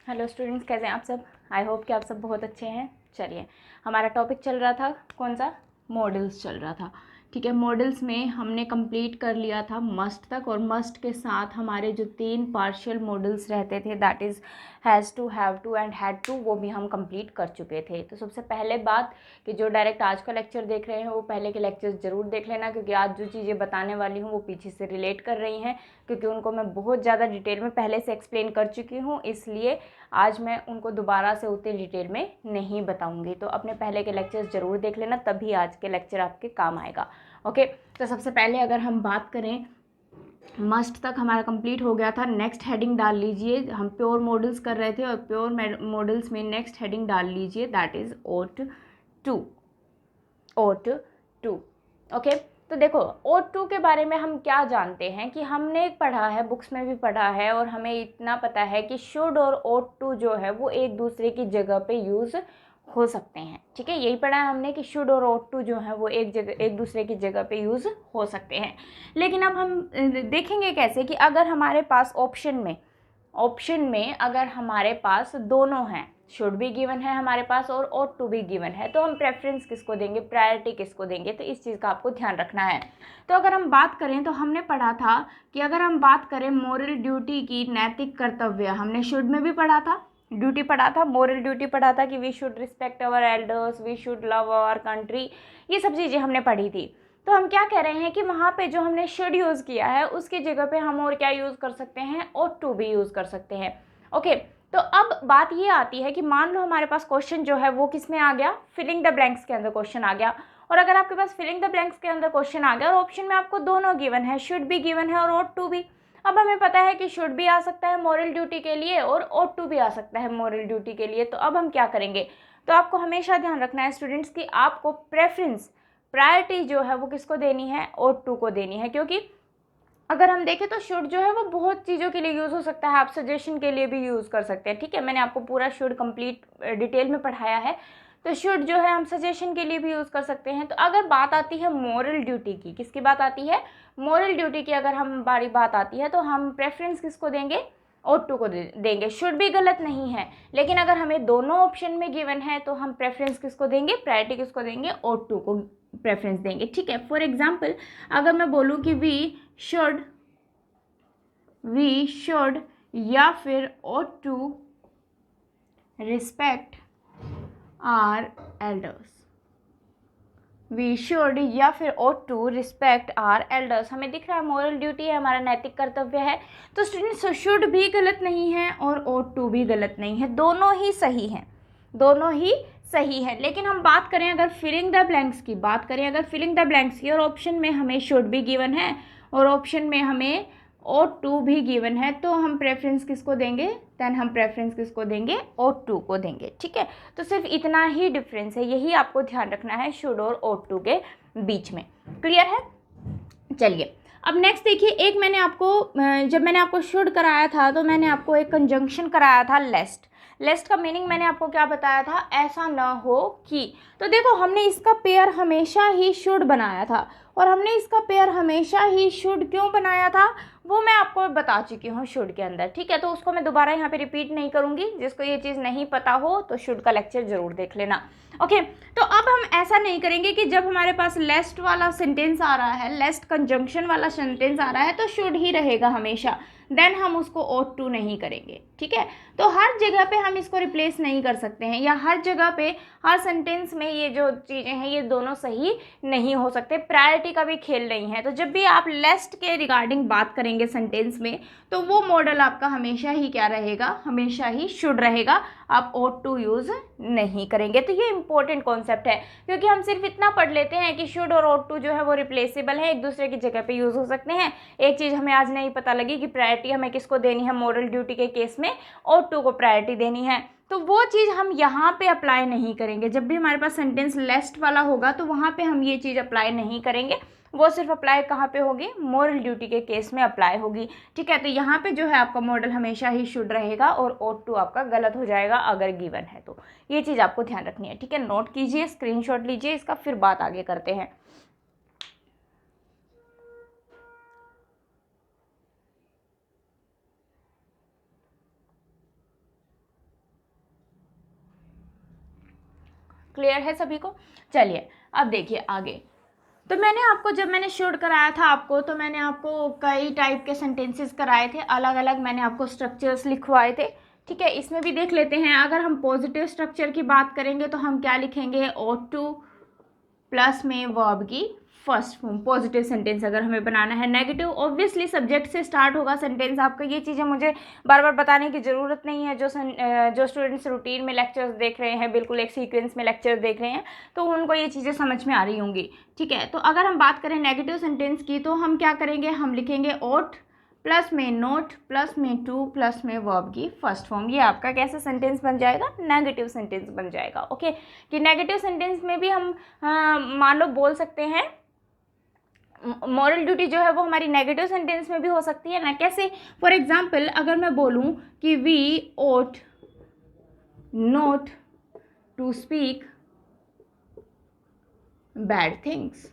Hello students, कैसे हैं आप सब। आई होप कि आप सब बहुत अच्छे हैं। चलिए, हमारा टॉपिक चल रहा था कौन सा, मॉडल्स चल रहा था। ठीक है, मॉडल्स में हमने कंप्लीट कर लिया था मस्ट तक, और मस्ट के साथ हमारे जो 3 पार्शियल मॉडल्स रहते थे, that is has to, have to and had to, वो भी हम कंप्लीट कर चुके थे। तो सबसे पहले बात कि जो डायरेक्ट आज का लेक्चर देख रहे हैं वो पहले के लेक्चर्स ज़रूर देख लेना, क्योंकि आज जो चीज़ें बताने वाली हूँ वो पीछे से रिलेट कर रही हैं, क्योंकि उनको मैं बहुत ज़्यादा डिटेल में पहले से एक्सप्लेन कर चुकी हूँ, इसलिए आज मैं उनको दोबारा से उतनी डिटेल में नहीं बताऊंगी। तो अपने पहले के लेक्चर्स ज़रूर देख लेना, तभी आज के लेक्चर आपके काम आएगा। ओके, तो सबसे पहले अगर हम बात करें, मस्ट तक हमारा कंप्लीट हो गया था। नेक्स्ट हेडिंग डाल लीजिए, हम प्योर मॉडल्स कर रहे थे और प्योर मॉडल्स में नेक्स्ट हेडिंग डाल लीजिए, that is ought to. Ought to, okay. तो देखो, ओट टू के बारे में हम क्या जानते हैं कि हमने पढ़ा है, बुक्स में भी पढ़ा है, और हमें इतना पता है कि शुड और ओट टू जो है वो एक दूसरे की जगह पे यूज़ हो सकते हैं। ठीक है, यही पढ़ा है हमने कि शुड और ओट टू जो है वो एक दूसरे की जगह पे यूज़ हो सकते हैं। लेकिन अब हम देखेंगे कैसे कि अगर हमारे पास ऑप्शन में अगर हमारे पास दोनों हैं, शुड भी गिवन है हमारे पास और ought टू भी गिवन है, तो हम प्रेफरेंस किसको देंगे, प्रायोरिटी किसको देंगे, तो इस चीज़ का आपको ध्यान रखना है। तो अगर हम बात करें तो हमने पढ़ा था कि अगर हम बात करें मोरल ड्यूटी की, नैतिक कर्तव्य, हमने शुड में भी पढ़ा था, ड्यूटी पढ़ा था, मोरल ड्यूटी पढ़ा था कि we should respect our elders, we should love our country, ये सब चीज़ें हमने पढ़ी थी। तो हम क्या कह रहे हैं कि वहाँ पे जो हमने शुड यूज़ किया है उसकी जगह पे हम और क्या यूज़ कर सकते हैं, ought टू भी यूज़ कर सकते हैं। ओके, तो अब बात ये आती है कि मान लो हमारे पास क्वेश्चन जो है वो किस में आ गया, फिलिंग द ब्लैंक्स के अंदर क्वेश्चन आ गया। और अगर आपके पास फिलिंग द ब्लैंक्स के अंदर क्वेश्चन आ गया और ऑप्शन में आपको दोनों गिवन है, शुड भी गिवन है और ought टू भी। अब हमें पता है कि शुड भी आ सकता है मॉरल ड्यूटी के लिए और ought टू भी आ सकता है मॉरल ड्यूटी के लिए। तो अब हम क्या करेंगे, तो आपको हमेशा ध्यान रखना है स्टूडेंट्स कि आपको प्रेफरेंस, प्रायोरिटी जो है वो किसको देनी है, ought टू को देनी है। क्योंकि अगर हम देखें तो शुड जो है वो बहुत चीज़ों के लिए यूज़ हो सकता है, आप सजेशन के लिए भी यूज़ कर सकते हैं। ठीक है, मैंने आपको पूरा शुड कंप्लीट डिटेल में पढ़ाया है। तो शुड जो है हम सजेशन के लिए भी यूज़ कर सकते हैं। तो अगर बात आती है मॉरल ड्यूटी की, किसकी बात आती है, मॉरल ड्यूटी की अगर हम बारी बात आती है, तो हम प्रेफरेंस किसको देंगे, ought टू को देंगे। शुड भी गलत नहीं है, लेकिन अगर हमें दोनों ऑप्शन में गिवन है तो हम प्रेफरेंस किसको देंगे, प्रायोरिटी किसको देंगे, ought टू को प्रेफरेंस देंगे। ठीक है, फॉर एग्जाम्पल अगर मैं बोलूँ कि शुड वी शुड या फिर ought to respect our elders, we should या फिर ought to respect our elders, हमें दिख रहा है मॉरल ड्यूटी है, हमारा नैतिक कर्तव्य है। तो स्टूडेंट्स, शुड भी गलत नहीं है और ought टू भी गलत नहीं है, दोनों ही सही हैं, दोनों ही सही है। लेकिन हम बात करें अगर फिलिंग द ब्लैंक्स की, बात करें अगर फिलिंग द ब्लैंक्स की, और ऑप्शन में हमें शुड भी गिवन है और ऑप्शन में हमें ought टू भी गिवन है, तो हम प्रेफरेंस किसको देंगे, देन हम प्रेफरेंस किसको देंगे, ought टू को देंगे। ठीक है, तो सिर्फ इतना ही डिफरेंस है, यही आपको ध्यान रखना है शुड और ought टू के बीच में। क्लियर है। चलिए, अब नेक्स्ट देखिए, एक मैंने आपको जब मैंने आपको शुड कराया था तो मैंने आपको एक कंजंक्शन कराया था, लेस्ट। लेस्ट का मीनिंग मैंने आपको क्या बताया था, ऐसा ना हो कि। तो देखो, हमने इसका पेयर हमेशा ही शुड बनाया था, और हमने इसका पेयर हमेशा ही शुड क्यों बनाया था वो मैं आपको बता चुकी हूँ शुड के अंदर। ठीक है, तो उसको मैं दोबारा यहाँ पे रिपीट नहीं करूँगी, जिसको ये चीज़ नहीं पता हो तो शुड का लेक्चर जरूर देख लेना। ओके, तो अब हम ऐसा नहीं करेंगे कि जब हमारे पास लेस्ट वाला सेंटेंस आ रहा है, लेस्ट कंजंक्शन वाला सेंटेंस आ रहा है, तो शुड ही रहेगा हमेशा, देन हम उसको ought टू नहीं करेंगे। ठीक है, तो हर जगह पे हम इसको रिप्लेस नहीं कर सकते हैं, या हर जगह पे हर सेंटेंस में ये जो चीज़ें हैं ये दोनों सही नहीं हो सकते, प्रायोरिटी का भी खेल नहीं है। तो जब भी आप लेस्ट के रिगार्डिंग बात करेंगे सेंटेंस में, तो वो मॉडल आपका हमेशा ही क्या रहेगा, हमेशा ही शुड रहेगा, आप ought टू यूज़ नहीं करेंगे। तो ये इंपॉर्टेंट कॉन्सेप्ट है, क्योंकि हम सिर्फ इतना पढ़ लेते हैं कि शुड और ought टू जो है वो रिप्लेसेबल है, एक दूसरे की जगह पे यूज़ हो सकते हैं। एक चीज़ हमें आज नहीं पता लगी कि प्रायोरिटी हमें किसको देनी है, मॉरल ड्यूटी के केस में ought टू को प्रायोरिटी देनी है, तो वो चीज़ हम यहाँ पे अप्लाई नहीं करेंगे। जब भी हमारे पास सेंटेंस लेस्ट वाला होगा तो वहाँ पे हम ये चीज़ अप्लाई नहीं करेंगे, वो सिर्फ अप्लाई कहाँ पे होगी, मॉरल ड्यूटी के केस में अप्लाई होगी। ठीक है, तो यहाँ पे जो है आपका मॉडल हमेशा ही शुड रहेगा और ought टू आपका गलत हो जाएगा अगर गिवन है तो। ये चीज़ आपको ध्यान रखनी है। ठीक है, नोट कीजिए, स्क्रीनशॉट लीजिए इसका, फिर बात आगे करते हैं। क्लियर है सभी को? चलिए अब देखिए आगे। तो मैंने आपको जब मैंने शुड कराया था आपको, तो मैंने आपको कई टाइप के सेंटेंसेस कराए थे, अलग अलग मैंने आपको स्ट्रक्चर्स लिखवाए थे, ठीक है। इसमें भी देख लेते हैं। अगर हम पॉजिटिव स्ट्रक्चर की बात करेंगे तो हम क्या लिखेंगे, ought to प्लस में वर्ब की फर्स्ट फॉर्म, पॉजिटिव सेंटेंस अगर हमें बनाना है। नेगेटिव ऑब्वियसली सब्जेक्ट से स्टार्ट होगा सेंटेंस आपका, ये चीज़ें मुझे बार बार बताने की ज़रूरत नहीं है। जो स्टूडेंट्स रूटीन में लेक्चर्स देख रहे हैं, बिल्कुल एक सीक्वेंस में लेक्चर देख रहे हैं, तो उनको ये चीज़ें समझ में आ रही होंगी, ठीक है। तो अगर हम बात करें नेगेटिव सेंटेंस की, तो हम क्या करेंगे, हम लिखेंगे ought प्लस में नोट प्लस में टू प्लस में वर्ब की फर्स्ट फॉर्म। ये आपका कैसा सेंटेंस बन जाएगा, नेगेटिव सेंटेंस बन जाएगा। ओके, कि नेगेटिव सेंटेंस में भी हम मान लो बोल सकते हैं मॉरल ड्यूटी जो है वो हमारी नेगेटिव सेंटेंस में भी हो सकती है ना। कैसे, फॉर एग्जाम्पल अगर मैं बोलूँ कि we ought not to speak bad things,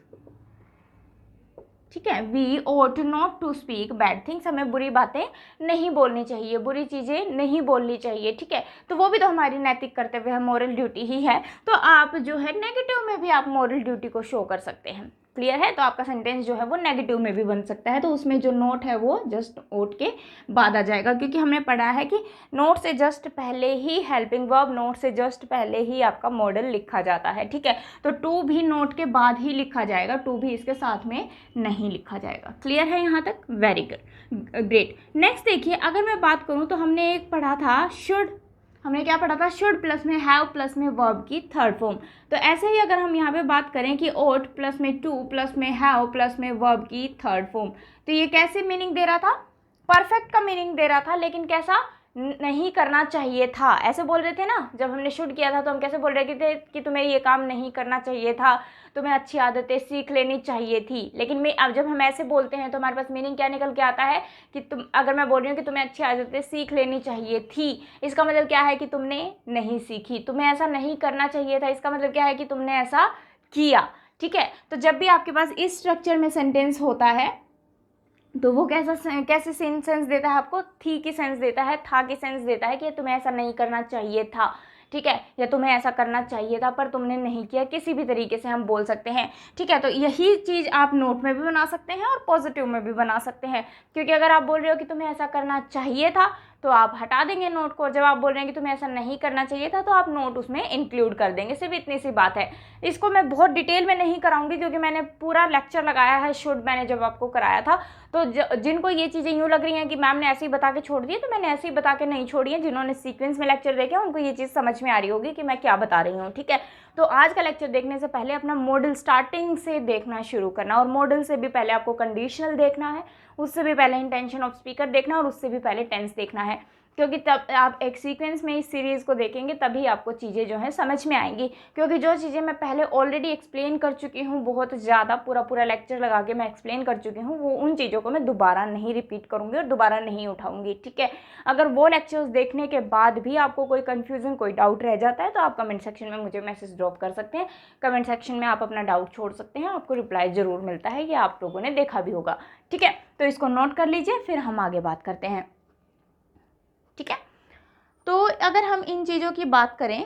ठीक है। We ought not to speak bad things, हमें बुरी बातें नहीं बोलनी चाहिए, बुरी चीज़ें नहीं बोलनी चाहिए, ठीक है। तो वो भी तो हमारी नैतिक कर्तव्य है, मॉरल ड्यूटी ही है। तो आप जो है नेगेटिव में भी आप मॉरल ड्यूटी को शो कर सकते हैं। क्लियर है? तो आपका सेंटेंस जो है वो नेगेटिव में भी बन सकता है। तो उसमें जो नोट है वो जस्ट ought के बाद आ जाएगा, क्योंकि हमने पढ़ा है कि नोट से जस्ट पहले ही हेल्पिंग वर्ब, नोट से जस्ट पहले ही आपका मॉडल लिखा जाता है, ठीक है। तो टू भी नोट के बाद ही लिखा जाएगा, टू भी इसके साथ में नहीं लिखा जाएगा। क्लियर है यहाँ तक? Very good, great. नेक्स्ट देखिए, अगर मैं बात करूँ तो हमने एक पढ़ा था शुड, हमने क्या पढ़ा था, शुड प्लस में हैव प्लस में वर्ब की थर्ड फॉर्म। तो ऐसे ही अगर हम यहाँ पे बात करें कि ought प्लस में टू प्लस में हैव प्लस में वर्ब की थर्ड फॉर्म, तो ये कैसे मीनिंग दे रहा था, परफेक्ट का मीनिंग दे रहा था, लेकिन कैसा, नहीं करना चाहिए था। ऐसे बोल रहे थे ना, जब हमने शुड किया था तो हम कैसे बोल रहे थे कि तुम्हें ये काम नहीं करना चाहिए था, तुम्हें अच्छी आदतें सीख लेनी चाहिए थी। लेकिन मैं अब जब हम ऐसे बोलते हैं तो हमारे पास मीनिंग क्या निकल के आता है कि तुम, अगर मैं बोल रही हूँ कि तुम्हें अच्छी आदतें सीख लेनी चाहिए थी, इसका मतलब क्या है कि तुमने नहीं सीखी, तुम्हें ऐसा नहीं करना चाहिए था, इसका मतलब क्या है कि तुमने ऐसा किया, ठीक है। तो जब भी आपके पास इस स्ट्रक्चर में सेंटेंस होता है तो वो कैसे सेंस देता है आपको, थी की सेंस देता है, था की सेंस देता है कि तुम्हें ऐसा नहीं करना चाहिए था, ठीक है, या तुम्हें ऐसा करना चाहिए था पर तुमने नहीं किया, किसी भी तरीके से हम बोल सकते हैं, ठीक है। तो यही चीज़ आप नोट में भी बना सकते हैं और पॉजिटिव में भी बना सकते हैं, क्योंकि अगर आप बोल रहे हो कि तुम्हें ऐसा करना चाहिए था तो आप हटा देंगे नोट को, जब आप बोल रहे हैं कि तुम्हें ऐसा नहीं करना चाहिए था तो आप नोट उसमें इंक्लूड कर देंगे। सिर्फ इतनी सी बात है। इसको मैं बहुत डिटेल में नहीं कराऊंगी क्योंकि मैंने पूरा लेक्चर लगाया है शुड, मैंने जब आपको कराया था। तो जिनको ये चीज़ें यूँ लग रही हैं कि मैम ने ऐसे ही बता के छोड़ दी, तो मैंने ऐसे ही बता के नहीं छोड़ी है। जिन्होंने सीक्वेंस में लेक्चर देखे उनको ये चीज़ समझ में आ रही होगी कि मैं क्या बता रही हूँ, ठीक है। तो आज का लेक्चर देखने से पहले अपना मॉडल स्टार्टिंग से देखना शुरू करना, और मॉडल से भी पहले आपको कंडीशनल देखना है, उससे भी पहले इंटेंशन ऑफ स्पीकर देखना, और उससे भी पहले टेंस देखना है, क्योंकि तब आप एक सीक्वेंस में इस सीरीज़ को देखेंगे तभी आपको चीज़ें जो हैं समझ में आएंगी। क्योंकि जो चीज़ें मैं पहले ऑलरेडी एक्सप्लेन कर चुकी हूँ, बहुत ज़्यादा पूरा लेक्चर लगा के मैं एक्सप्लेन कर चुकी हूँ, वो उन चीज़ों को मैं दोबारा नहीं रिपीट करूँगी और दोबारा नहीं उठाऊँगी, ठीक है। अगर वो लेक्चर्स देखने के बाद भी आपको कोई कन्फ्यूज़न, कोई डाउट रह जाता है तो आप कमेंट सेक्शन में मुझे मैसेज ड्रॉप कर सकते हैं। कमेंट सेक्शन में आप अपना डाउट छोड़ सकते हैं, आपको रिप्लाई ज़रूर मिलता है, ये आप लोगों ने देखा भी होगा, ठीक है। तो इसको नोट कर लीजिए, फिर हम आगे बात करते हैं, ठीक है। तो अगर हम इन चीज़ों की बात करें,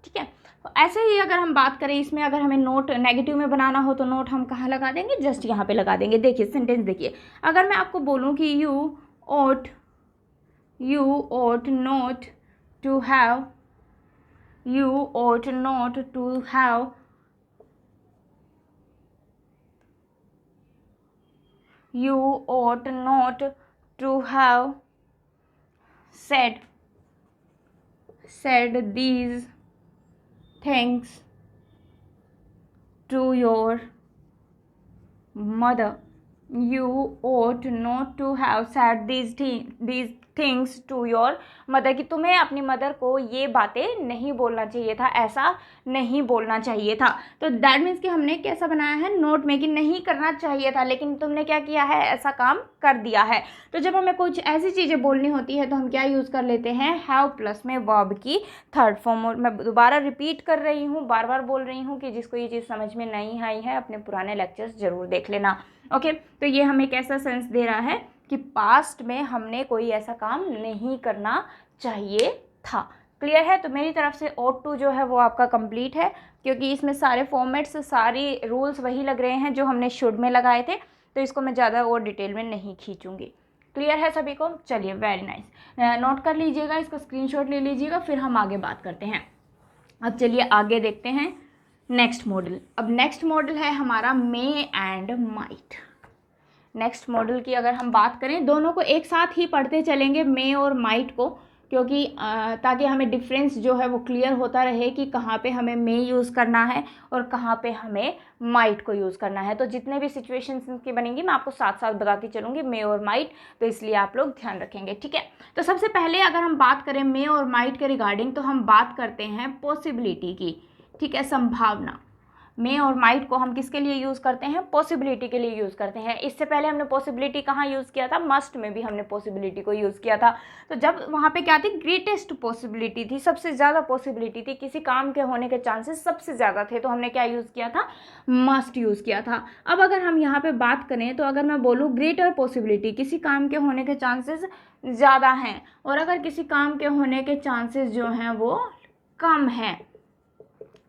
ठीक है, तो ऐसे ही अगर हम बात करें इसमें, अगर हमें नोट नेगेटिव में बनाना हो तो नोट हम कहाँ लगा देंगे, जस्ट यहाँ पे लगा देंगे। देखिए सेंटेंस देखिए, अगर मैं आपको बोलूँ कि you ought not to have, you ought not to have, you ought not to have said these things to your mother, you ought not to have said these things to your mother, कि तुम्हें अपनी mother को ये बातें नहीं बोलना चाहिए था, ऐसा नहीं बोलना चाहिए था। तो दैट मीन्स कि हमने कैसा बनाया है नोट में कि नहीं करना चाहिए था, लेकिन तुमने क्या किया है, ऐसा काम कर दिया है। तो जब हमें कुछ ऐसी चीज़ें बोलनी होती है तो हम क्या यूज़ कर लेते हैं, हैव प्लस में वर्ब की थर्ड फॉर्म। और मैं दोबारा रिपीट कर रही हूँ, बार बार बोल रही हूँ कि जिसको ये चीज़ समझ में नहीं आई है अपने पुराने लेक्चर्स ज़रूर देख लेना, ओके। तो ये हमें कैसा सेंस दे रहा है, कि पास्ट में हमने कोई ऐसा काम नहीं करना चाहिए था। क्लियर है? तो मेरी तरफ से ought to जो है वो आपका कंप्लीट है, क्योंकि इसमें सारे फॉर्मेट्स, सारी रूल्स वही लग रहे हैं जो हमने शुड में लगाए थे, तो इसको मैं ज़्यादा और डिटेल में नहीं खींचूंगी। क्लियर है सभी को? चलिए, वेरी नाइस। नोट कर लीजिएगा, इसका स्क्रीनशॉट ले लीजिएगा, फिर हम आगे बात करते हैं। अब चलिए आगे देखते हैं नेक्स्ट मॉडल। अब नेक्स्ट मॉडल है हमारा मे एंड माइट। नेक्स्ट मॉडल की अगर हम बात करें, दोनों को एक साथ ही पढ़ते चलेंगे, मे और माइट को, क्योंकि ताकि हमें डिफरेंस जो है वो क्लियर होता रहे कि कहाँ पे हमें मे यूज़ करना है और कहाँ पे हमें माइट को यूज़ करना है। तो जितने भी सिचुएशंस की बनेंगी मैं आपको साथ साथ बताती चलूँगी, मे और माइट, तो इसलिए आप लोग ध्यान रखेंगे, ठीक है। तो सबसे पहले अगर हम बात करें मे और माइट के रिगार्डिंग, तो हम बात करते हैं पॉसिबिलिटी की, ठीक है, संभावना। मे और माइट को हम किसके लिए यूज़ करते हैं? पॉसिबिलिटी के लिए यूज़ करते हैं। इससे पहले हमने पॉसिबिलिटी कहाँ यूज़ किया था? मस्ट में भी हमने पॉसिबिलिटी को यूज़ किया था। तो जब वहाँ पे क्या थी? ग्रेटेस्ट पॉसिबिलिटी थी, सबसे ज़्यादा पॉसिबिलिटी थी, किसी काम के होने के चांसेस सबसे ज़्यादा थे, तो हमने क्या यूज़ किया था? मस्ट यूज़ किया था। अब अगर हम यहाँ पे बात करें, तो अगर मैं बोलूँ ग्रेटर पॉसिबिलिटी, किसी काम के होने के चांसेस ज़्यादा हैं, और अगर किसी काम के होने के चांसेस जो हैं वो कम हैं,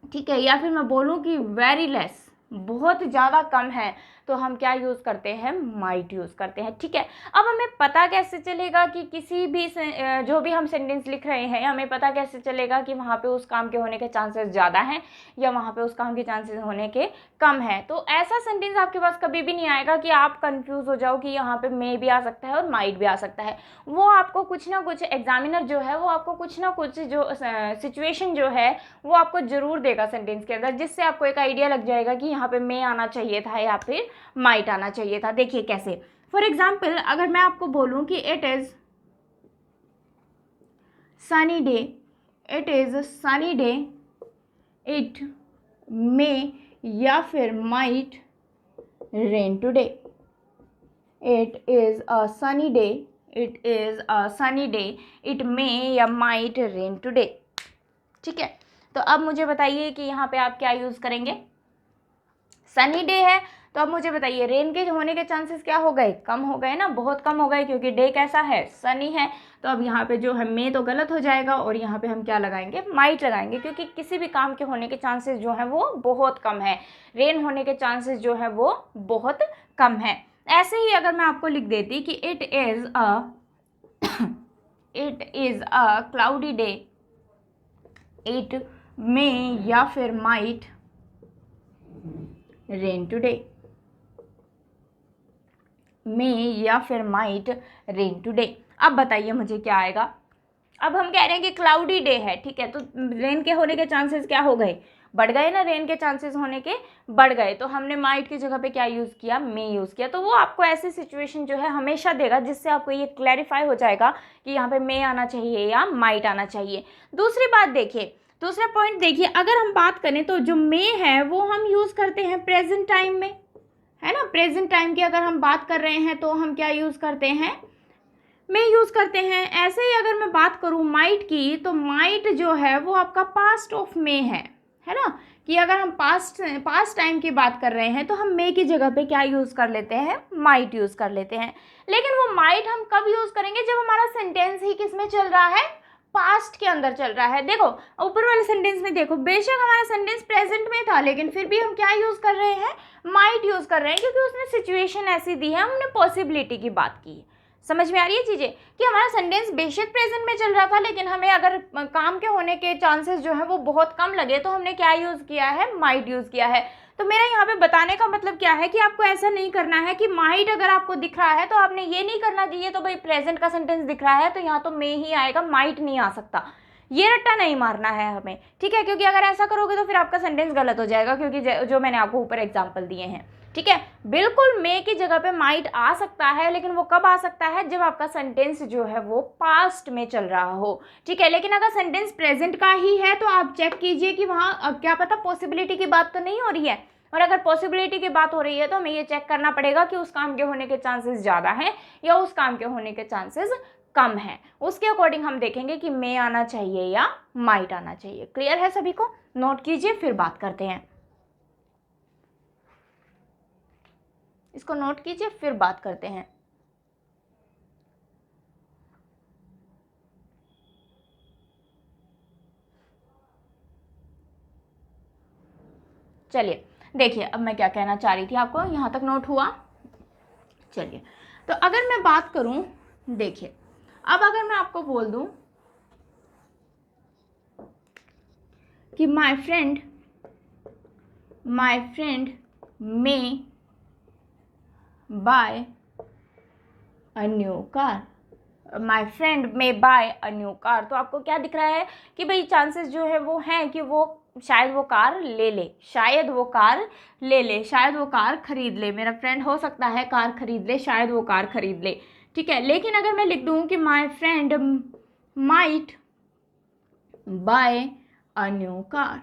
ठीक है, या फिर मैं बोलूँ कि वेरी लेस, बहुत ज़्यादा कम है, तो हम क्या यूज़ करते हैं? माइट यूज़ करते हैं, ठीक है। अब हमें पता कैसे चलेगा कि किसी भी जो भी हम सेंटेंस लिख रहे हैं, हमें पता कैसे चलेगा कि वहाँ पे उस काम के होने के चांसेस ज़्यादा हैं या वहाँ पे उस काम के चांसेस होने के कम है? तो ऐसा सेंटेंस आपके पास कभी भी नहीं आएगा कि आप कंफ्यूज हो जाओ कि यहाँ पे मे भी आ सकता है और माइट भी आ सकता है। वो आपको कुछ ना कुछ, एग्जामिनर जो है वो आपको कुछ ना कुछ जो सिचुएशन जो है वो आपको जरूर देगा सेंटेंस के अंदर, जिससे आपको एक आइडिया लग जाएगा कि यहाँ पे मे आना चाहिए था या फिर माइट आना चाहिए था। देखिए कैसे, फॉर एग्जाम्पल अगर मैं आपको बोलूं कि it is sunny day, it is sunny day, it may या फिर might rain today. It is a sunny day, it is a sunny day, it may या माइट रेन टुडे, ठीक है। तो अब मुझे बताइए कि यहाँ पे आप क्या यूज करेंगे? सनी डे है, तो अब मुझे बताइए रेन के होने के चांसेस क्या हो गए? कम हो गए ना, बहुत कम हो गए, क्योंकि डे कैसा है? सनी है। तो अब यहाँ पे जो है मे तो गलत हो जाएगा, और यहाँ पे हम क्या लगाएंगे? माइट लगाएंगे, क्योंकि किसी भी काम के होने के चांसेस जो है वो बहुत कम है, रेन होने के चांसेस जो है वो बहुत कम है। ऐसे ही अगर मैं आपको लिख देती कि it is a cloudy day, it may या फिर माइट रेन टुडे, मे या फिर माइट रेन टुडे। अब बताइए मुझे क्या आएगा? अब हम कह रहे हैं कि क्लाउडी डे है, ठीक है, तो रेन के होने के चांसेस क्या हो गए? बढ़ गए ना, रेन के चांसेस होने के बढ़ गए, तो हमने माइट की जगह पे क्या यूज़ किया? मे यूज़ किया। तो वो आपको ऐसी सिचुएशन जो है हमेशा देगा, जिससे आपको ये क्लैरिफाई हो जाएगा कि यहाँ पे मे आना चाहिए या माइट आना चाहिए। दूसरी बात देखिए, दूसरा पॉइंट देखिए, अगर हम बात करें तो जो मे है वो हम यूज़ करते हैं प्रेजेंट टाइम में, है ना। प्रेजेंट टाइम की अगर हम बात कर रहे हैं तो हम क्या यूज़ करते हैं? मे यूज़ करते हैं। ऐसे ही अगर मैं बात करूँ माइट की, तो माइट जो है वो आपका पास्ट ऑफ मे है ना, कि अगर हम पास्ट टाइम की बात कर रहे हैं तो हम मे की जगह पे क्या यूज़ कर लेते हैं? माइट यूज़ कर लेते हैं। लेकिन वो माइट हम कब यूज़ करेंगे? जब हमारा सेंटेंस ही किस में चल रहा है? पास्ट के अंदर चल रहा है। देखो ऊपर वाले सेंटेंस में देखो, बेशक हमारा सेंटेंस प्रेजेंट में था, लेकिन फिर भी हम क्या यूज़ कर रहे हैं? माइट यूज़ कर रहे हैं, क्योंकि उसने सिचुएशन ऐसी दी है, हमने पॉसिबिलिटी की बात की है। समझ में आ रही है चीज़ें, कि हमारा सेंटेंस बेशक प्रेजेंट में चल रहा था, लेकिन हमें अगर काम के होने के चांसेस जो है वो बहुत कम लगे, तो हमने क्या यूज़ किया है? माइट यूज़ किया है। तो मेरा यहाँ पे बताने का मतलब क्या है कि आपको ऐसा नहीं करना है कि माइट अगर आपको दिख रहा है तो आपने ये नहीं करना चाहिए तो भाई प्रेजेंट का सेंटेंस दिख रहा है तो यहाँ तो मे ही आएगा, माइट नहीं आ सकता। ये रट्टा नहीं मारना है हमें, ठीक है, क्योंकि अगर ऐसा करोगे तो फिर आपका सेंटेंस गलत हो जाएगा, क्योंकि जो मैंने आपको ऊपर एग्जाम्पल दिए हैं, ठीक है। बिल्कुल मे की जगह पे माइट आ सकता है, लेकिन वो कब आ सकता है? जब आपका सेंटेंस जो है वो पास्ट में चल रहा हो, ठीक है। लेकिन अगर सेंटेंस प्रेजेंट का ही है तो आप चेक कीजिए कि वहाँ क्या पता पॉसिबिलिटी की बात तो नहीं हो रही है, और अगर पॉसिबिलिटी की बात हो रही है तो हमें ये चेक करना पड़ेगा कि उस काम के होने के चांसेस ज़्यादा हैं या उस काम के होने के चांसेस कम है। उसके अकॉर्डिंग हम देखेंगे कि मे आना चाहिए या माइट आना चाहिए। क्लियर है सभी को? नोट कीजिए, फिर बात करते हैं। इसको नोट कीजिए, फिर बात करते हैं। चलिए देखिए अब मैं क्या कहना चाह रही थी आपको, यहाँ तक नोट हुआ। चलिए तो अगर मैं बात करूं, देखिए अब अगर मैं आपको बोल दूं कि my friend may buy a new car, my friend may buy a new car, तो आपको क्या दिख रहा है कि भाई चांसेस जो है वो हैं कि वो शायद वो कार ले ले, शायद वो कार ले ले, शायद वो कार खरीद ले। मेरा फ्रेंड हो सकता है कार खरीद ले, शायद वो कार खरीद ले, ठीक है। लेकिन अगर मैं लिख दूं कि my friend might buy a new car,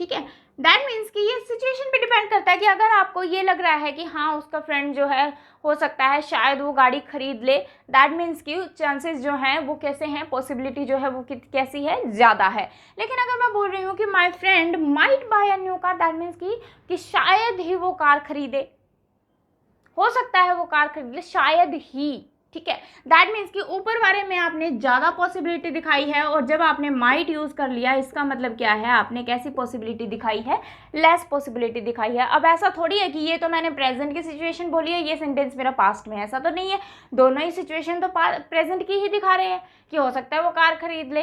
ठीक है, दैट मीन्स कि ये सिचुएशन पे डिपेंड करता है कि अगर आपको ये लग रहा है कि हाँ उसका फ्रेंड जो है हो सकता है शायद वो गाड़ी खरीद ले, दैट मीन्स कि चांसेस जो हैं वो कैसे हैं, पॉसिबिलिटी जो है वो कैसी है, ज़्यादा है। लेकिन अगर मैं बोल रही हूँ कि my friend might buy a new car, that means कि शायद ही वो कार खरीदे, हो सकता है वो कार खरीद ले, शायद ही, ठीक है। दैट मीन्स कि ऊपर वाले में आपने ज़्यादा पॉसिबिलिटी दिखाई है और जब आपने माइट यूज़ कर लिया इसका मतलब क्या है, आपने कैसी पॉसिबिलिटी दिखाई है, लेस पॉसिबिलिटी दिखाई है। अब ऐसा थोड़ी है कि ये तो मैंने प्रेजेंट की सिचुएशन बोली है, ये सेंटेंस मेरा पास्ट में है, ऐसा तो नहीं है। दोनों ही सिचुएशन तो प्रेजेंट की ही दिखा रहे हैं कि हो सकता है वो कार खरीद ले,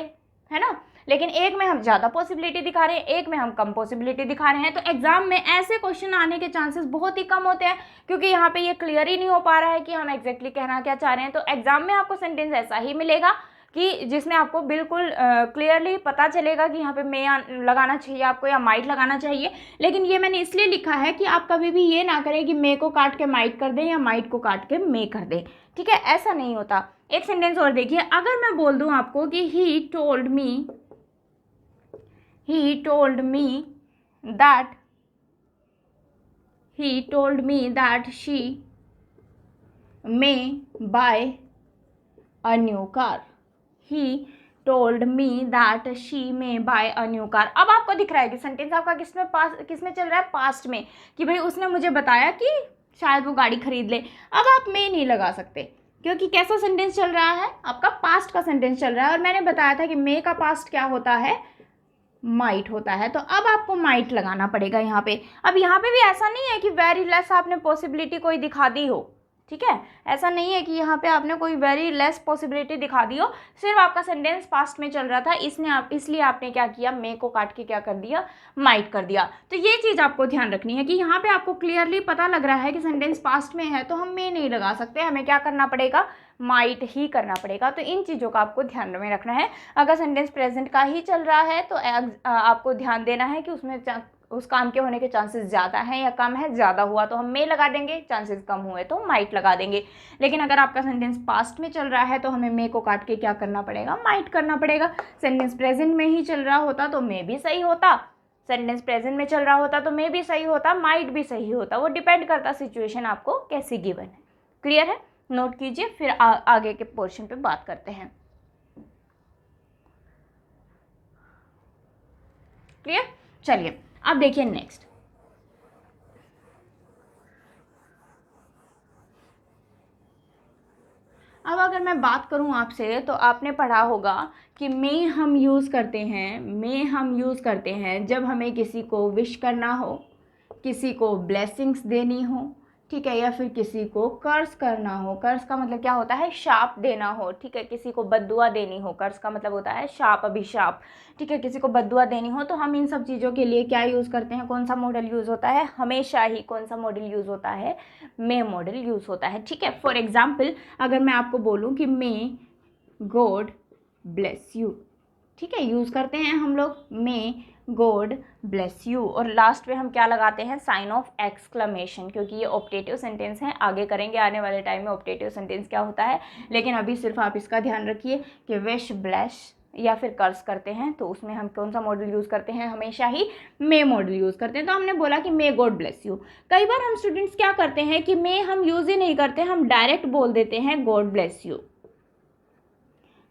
है ना। लेकिन एक में हम ज़्यादा पॉसिबिलिटी दिखा रहे हैं, एक में हम कम पॉसिबिलिटी दिखा रहे हैं। तो एग्जाम में ऐसे क्वेश्चन आने के चांसेस बहुत ही कम होते हैं, क्योंकि यहाँ पे ये क्लियर ही नहीं हो पा रहा है कि हम एग्जैक्टली कहना क्या चाह रहे हैं। तो एग्जाम में आपको सेंटेंस ऐसा ही मिलेगा कि जिसमें आपको बिल्कुल क्लियरली पता चलेगा कि यहाँ पे मे लगाना चाहिए आपको या माइट लगाना चाहिए। लेकिन ये मैंने इसलिए लिखा है कि आप कभी भी ये ना करें कि मे को काट के माइट कर दें या माइट को काट के मे कर दें, ठीक है, ऐसा नहीं होता। एक सेंटेंस और देखिए, अगर मैं बोल दूँ आपको कि he told me that she may buy a new car, he told me that she may buy a new car। अब आपको दिख रहा है कि सेंटेंस आपका किसमें चल रहा है, पास्ट में, कि भाई उसने मुझे बताया कि शायद वो गाड़ी खरीद ले। अब आप में नहीं लगा सकते क्योंकि कैसा सेंटेंस चल रहा है, आपका पास्ट का सेंटेंस चल रहा है और मैंने बताया था कि मे का पास्ट क्या होता है, माइट होता है। तो अब आपको माइट लगाना पड़ेगा यहाँ पे। अब यहाँ पे भी ऐसा नहीं है कि वेरी लेस आपने पॉसिबिलिटी कोई दिखा दी हो, ठीक है, ऐसा नहीं है कि यहाँ पे आपने कोई वेरी लेस पॉसिबिलिटी दिखा दी हो, सिर्फ आपका सेंटेंस पास्ट में चल रहा था, इसलिए आपने क्या किया, मे को काट के क्या कर दिया, माइट कर दिया। तो ये चीज़ आपको ध्यान रखनी है कि यहाँ पे आपको क्लियरली पता लग रहा है कि सेंटेंस पास्ट में है तो हम मे नहीं लगा सकते, हमें क्या करना पड़ेगा, माइट ही करना पड़ेगा। तो इन चीज़ों का आपको ध्यान में रखना है। अगर सेंटेंस प्रेजेंट का ही चल रहा है तो आपको ध्यान देना है कि उसमें उस काम के होने के चांसेस ज़्यादा हैं या कम है, ज़्यादा हुआ तो हम मे लगा देंगे, चांसेस कम हुए तो माइट लगा देंगे। लेकिन अगर आपका सेंटेंस पास्ट में चल रहा है तो हमें मे को काट के क्या करना पड़ेगा, माइट करना पड़ेगा। सेंटेंस प्रेजेंट में ही चल रहा होता तो मे भी सही होता, सेंटेंस प्रेजेंट में चल रहा होता तो मे भी सही होता, माइट भी सही होता, वो डिपेंड करता सिचुएशन आपको कैसी गिवन है। क्लियर है, नोट कीजिए, फिर आगे के पोर्शन पे बात करते हैं। क्लियर, चलिए अब देखिए नेक्स्ट। अब अगर मैं बात करूं आपसे तो आपने पढ़ा होगा कि मे हम यूज़ करते हैं जब हमें किसी को विश करना हो, किसी को ब्लेसिंग्स देनी हो, ठीक है, या फिर किसी को कर्ज करना हो। कर्ज का मतलब क्या होता है, शाप देना हो, ठीक है, किसी को बद्दुआ देनी हो, कर्ज का मतलब होता है शाप, अभिशाप, ठीक है, किसी को बद्दुआ देनी हो तो हम इन सब चीज़ों के लिए क्या यूज़ करते हैं, कौन सा मॉडल यूज़ होता है, हमेशा ही कौन सा मॉडल यूज़ होता है, मे मॉडल यूज़ होता है, ठीक है। फॉर एग्जाम्पल अगर मैं आपको बोलूँ कि मे गॉड ब्लेस यू, ठीक है, यूज़ करते हैं हम लोग मे गॉड ब्लेस यू, और लास्ट में हम क्या लगाते हैं, साइन ऑफ एक्सक्लेमेशन, क्योंकि ये ऑप्टेटिव सेंटेंस है, आगे करेंगे आने वाले टाइम में ऑप्टेटिव सेंटेंस क्या होता है। लेकिन अभी सिर्फ आप इसका ध्यान रखिए कि विश, ब्लेस या फिर कर्ज करते हैं तो उसमें हम कौन सा मॉडल यूज़ करते हैं, हमेशा ही मे मॉडल यूज़ करते हैं। तो हमने बोला कि मे गॉड ब्लेस यू। कई बार हम स्टूडेंट्स क्या करते हैं कि मे हम यूज़ ही नहीं करते, हम डायरेक्ट बोल देते हैं God bless you,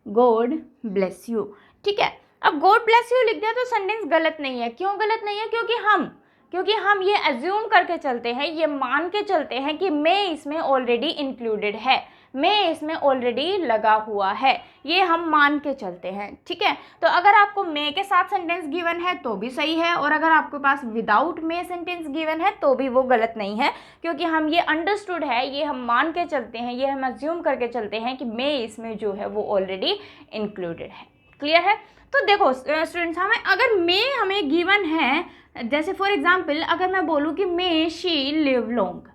God bless you, ठीक है। अब गॉड ब्लेस यू लिख दिया तो सेंटेंस गलत नहीं है। क्यों गलत नहीं है, क्योंकि हम ये एज्यूम करके चलते हैं, ये मान के चलते हैं कि मे इसमें ऑलरेडी इंक्लूडेड है, मे इसमें ऑलरेडी लगा हुआ है, ये हम मान के चलते हैं, ठीक है। तो अगर आपको मे के साथ सेंटेंस गिवन है तो भी सही है, और अगर आपके पास विदाउट मे सेंटेंस गिवन है तो भी वो गलत नहीं है, क्योंकि हम ये अंडरस्टूड है, ये हम मान के चलते हैं, ये हम अज्यूम करके चलते हैं कि मे इसमें जो है वो ऑलरेडी इंक्लूडेड है। क्लियर है। तो देखो स्टूडेंट्स, हमें अगर मे हमें गिवन है, जैसे फॉर एग्जाम्पल अगर मैं बोलूँ कि मे शी लिव लॉन्ग,